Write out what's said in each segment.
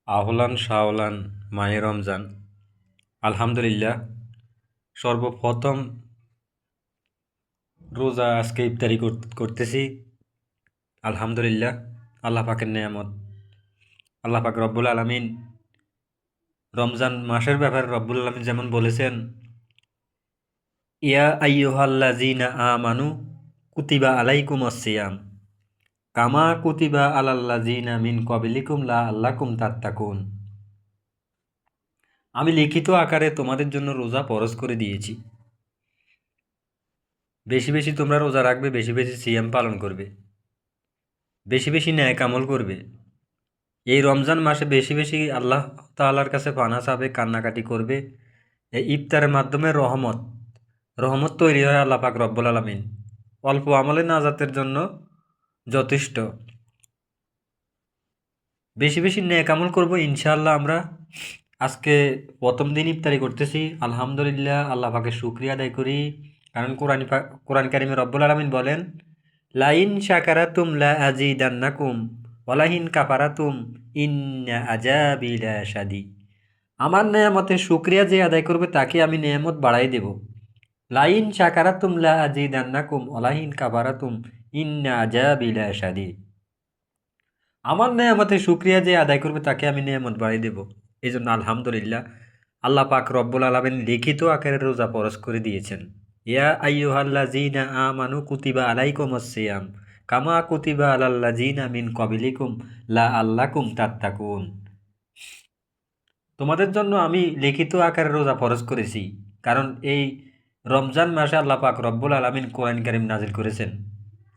আহলান শাহলান মাহে রমজান। আলহামদুলিল্লাহ, সর্বপ্রথম রোজা আজকে ইফতারি করতেছি। আলহামদুলিল্লাহ, আল্লাহ পাকের নেয়ামত। আল্লাহ পাক রব্বুল আলামিন রমজান মাসের ব্যাপারে রব্বুল আলামিন যেমন বলেছেন, ইয়া আইয়ুহাল্লাযীনা আমানু কুতিবা আলাইকুমুস সিয়াম কামা কুতিবা আলাল্লাযীনা মিন ক্বাবলিকুম লাআল্লাকুম তাত্তাকুন। আমি লিখিত আকারে তোমাদের জন্য রোজা ফরজ করে দিয়েছি। বেশি বেশি তোমরা রোজা রাখবে, বেশি বেশি সিয়াম পালন করবে, বেশি বেশি ন্যাক আমল করবে। এই রমজান মাসে বেশি বেশি আল্লাহ তাআলার কাছে পানা চাবে, কান্নাকাটি করবে। এই ইফতারের মাধ্যমে রহমত রহমত তৈরি হয় আল্লাহ পাক রব্বুল আলামিন। অল্প আমলে নাজাতের জন্য যথেষ্ট। বেশি বেশি ন্যাক আমল করবো ইনশাআল্লাহ। আমরা আজকে প্রথম দিন ইফতারি করতেছি। আলহামদুলিল্লাহ, আল্লাহ পাকের শুকরিয়া আদায় করি। কারণ কোরআন কারিমে রব্বুল আলামিন বলেন, লাইন শাকারাতুম লা আজিদান্নাকুম ওয়ালাইন কাফারাতুম ইন্না আযাবি লাশাদীদ। আমার নেয়ামতের শুকরিয়া যে আদায় করবে তাকে আমি নেয়ামত বাড়াই দেব। লাইন শাকারাতুম লা আজিদান্নাকুম ওয়ালাইন কাফারাতুম ইন্না আযাবি লাশাদীদ। আমার নেয়ামতের শুকরিয়া যে আদায় করবে তাকে আমি নেয়ামত বাড়াই দেব। এই জন্য আলহামদুলিল্লাহ, আল্লাহ পাক রব্বুল আলামিন লিখিত আকারে রোজা ফরজ করে দিয়েছেন। ইয়া আইয়ুহাল্লাযীনা আমানু কুতিবা আলাইকুমুস সিয়াম কামা কুতিবা আলাল্লাযীনা মিন ক্বাবলিকুম লাআল্লাকুম তাত্তাকুন। তোমাদের জন্য আমি লিখিত আকারে রোজা ফরজ করেছি, কারণ এই রমজান মাসে আল্লাহ পাক রব্বুল আলামিন কোরআন কারীম নাজিল করেছেন।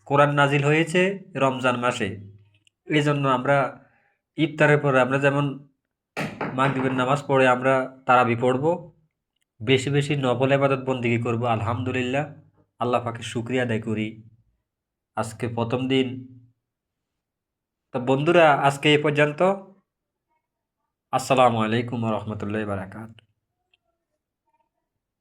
কোরআন নাজিল হয়েছে রমজান মাসে। এই জন্য আমরা ইফতারের পরে আমরা যেমন মাগরিবের নামাজ পড়ে আমরা তারাবি পড়ব, বেশি বেশি নফল ইবাদত বন্দেগী করব। আলহামদুলিল্লাহ, আল্লাহ পাকের শুকরিয়া আদায় করি। আজকে প্রথম দিন। তো বন্ধুরা, আজকে এই পর্যন্ত। আসসালামু আলাইকুম ওয়া রাহমাতুল্লাহি ওয়া বারাকাতুহু।